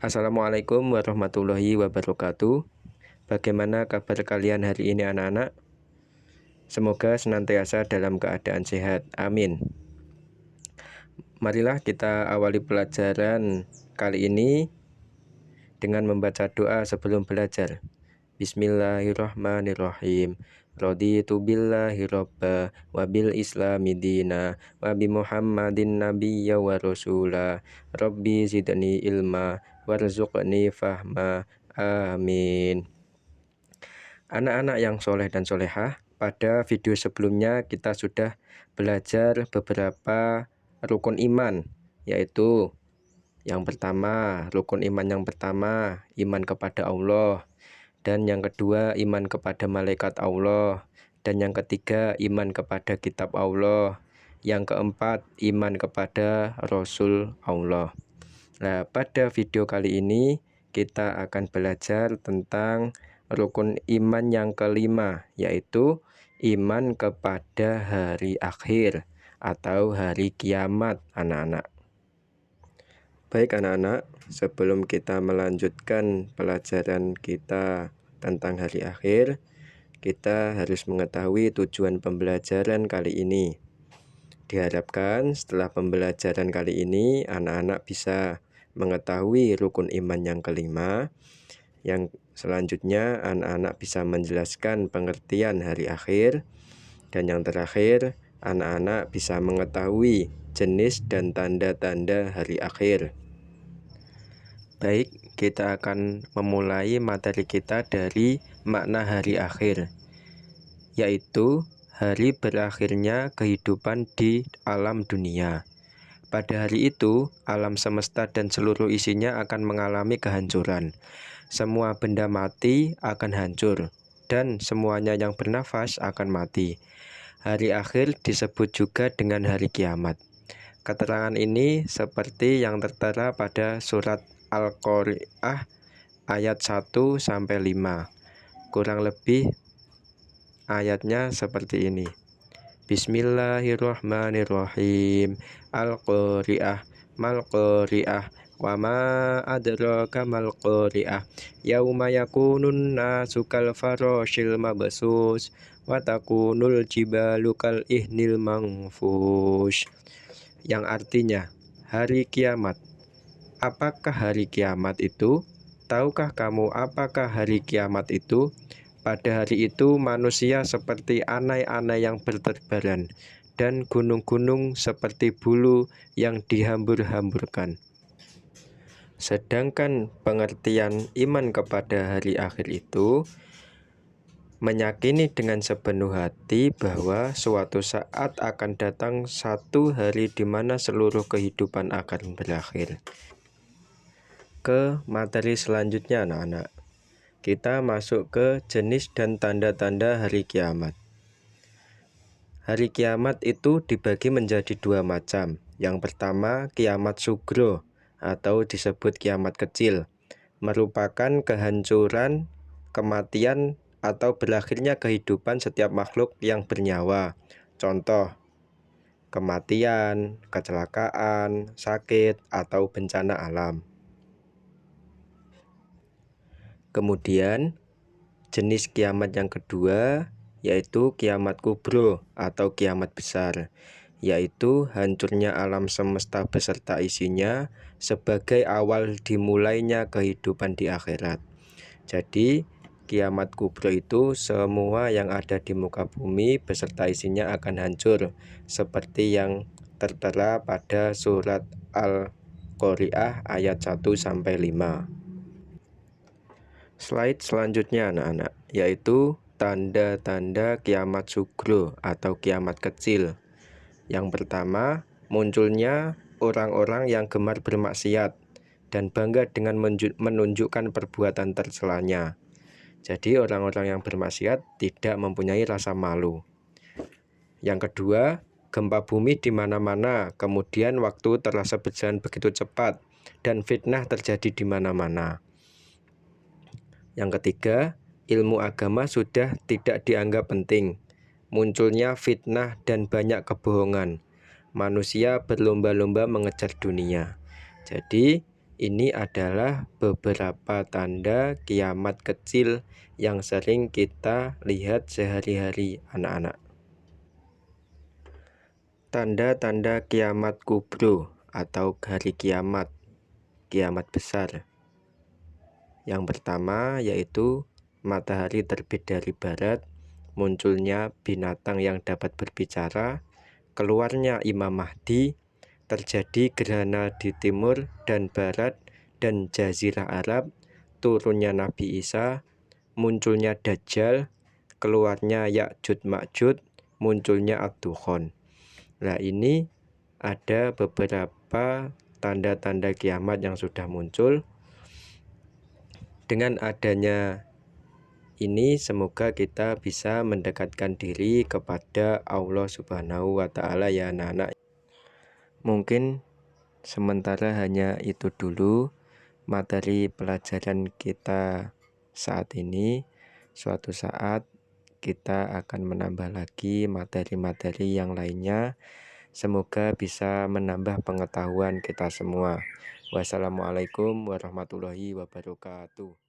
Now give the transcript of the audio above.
Assalamualaikum warahmatullahi wabarakatuh. Bagaimana kabar kalian hari ini anak-anak? Semoga senantiasa dalam keadaan sehat. Amin. Marilah kita awali pelajaran kali ini dengan membaca doa sebelum belajar. Bismillahirrahmanirrahim. Raditu billahi robba wa bil islami dina wa bi muhammadin nabiyya wa rasula rabbi zidni ilma warzuqni fahma. Amin. Anak-anak yang soleh dan solehah, pada video sebelumnya kita sudah belajar beberapa rukun iman, yaitu yang pertama, rukun iman yang pertama, iman kepada Allah. Dan yang kedua, iman kepada malaikat Allah. Dan yang ketiga, iman kepada kitab Allah. Yang keempat, iman kepada Rasul Allah. Nah, pada video kali ini kita akan belajar tentang rukun iman yang kelima, yaitu iman kepada hari akhir atau hari kiamat, anak-anak. Baik anak-anak, sebelum kita melanjutkan pelajaran kita tentang hari akhir, kita harus mengetahui tujuan pembelajaran kali ini. Diharapkan setelah pembelajaran kali ini, anak-anak bisa mengetahui rukun iman yang kelima. Yang selanjutnya, anak-anak bisa menjelaskan pengertian hari akhir. Dan yang terakhir, anak-anak bisa mengetahui jenis dan tanda-tanda hari akhir. Baik, kita akan memulai materi kita dari makna hari akhir, yaitu hari berakhirnya kehidupan di alam dunia. Pada hari itu, alam semesta dan seluruh isinya akan mengalami kehancuran. Semua benda mati akan hancur, dan semuanya yang bernafas akan mati. Hari akhir disebut juga dengan hari kiamat. Keterangan ini seperti yang tertera pada surat Al-Qari'ah ayat 1-5. Kurang lebih ayatnya seperti ini. Bismillahirrahmanirrahim. Al-Qari'ah mal qari'ah wa ma adraka mal qari'ah yauma yakunun nasu kal farashil mabsus wa takunul jibalu kal ihnil manfush. Yang artinya hari kiamat. Apakah hari kiamat itu? Tahukah kamu apakah hari kiamat itu? Pada hari itu manusia seperti anai-anai yang berterbaran, dan gunung-gunung seperti bulu yang dihambur-hamburkan. Sedangkan pengertian iman kepada hari akhir itu meyakini dengan sepenuh hati bahwa suatu saat akan datang satu hari di mana seluruh kehidupan akan berakhir. Ke materi selanjutnya anak-anak, kita masuk ke jenis dan tanda-tanda hari kiamat. Hari kiamat itu dibagi menjadi dua macam. Yang pertama, kiamat sugro atau disebut kiamat kecil, merupakan kehancuran, kematian, atau berakhirnya kehidupan setiap makhluk yang bernyawa. Contoh, kematian, kecelakaan, sakit, atau bencana alam. Kemudian, jenis kiamat yang kedua yaitu kiamat kubro atau kiamat besar, yaitu hancurnya alam semesta beserta isinya sebagai awal dimulainya kehidupan di akhirat. Jadi, kiamat kubro itu semua yang ada di muka bumi beserta isinya akan hancur, seperti yang tertera pada surat Al-Qari'ah ayat 1-5. Slide selanjutnya anak-anak, yaitu tanda-tanda kiamat sugro atau kiamat kecil. Yang pertama, munculnya orang-orang yang gemar bermaksiat dan bangga dengan menunjukkan perbuatan tercelanya. Jadi orang-orang yang bermaksiat tidak mempunyai rasa malu. Yang kedua, gempa bumi di mana-mana, kemudian waktu terasa berjalan begitu cepat dan fitnah terjadi di mana-mana. Yang ketiga, ilmu agama sudah tidak dianggap penting. Munculnya fitnah dan banyak kebohongan. Manusia berlomba-lomba mengejar dunia. Jadi, Ini adalah beberapa tanda kiamat kecil yang sering kita lihat sehari-hari, anak-anak. Tanda-tanda kiamat kubro atau hari kiamat, kiamat besar. Yang pertama yaitu matahari terbit dari barat, munculnya binatang yang dapat berbicara, keluarnya Imam Mahdi, terjadi gerhana di timur dan barat dan jazirah Arab, turunnya Nabi Isa, munculnya Dajjal, keluarnya Ya'juj Ma'juj, munculnya Ad-Dukhan. Nah, ini ada beberapa tanda-tanda kiamat yang sudah muncul. Dengan adanya ini semoga kita bisa mendekatkan diri kepada Allah Subhanahu wa Ta'ala ya anak-anak. Mungkin sementara hanya itu dulu materi pelajaran kita saat ini. Suatu saat kita akan menambah lagi materi-materi yang lainnya. Semoga bisa menambah pengetahuan kita semua. Wassalamualaikum warahmatullahi wabarakatuh.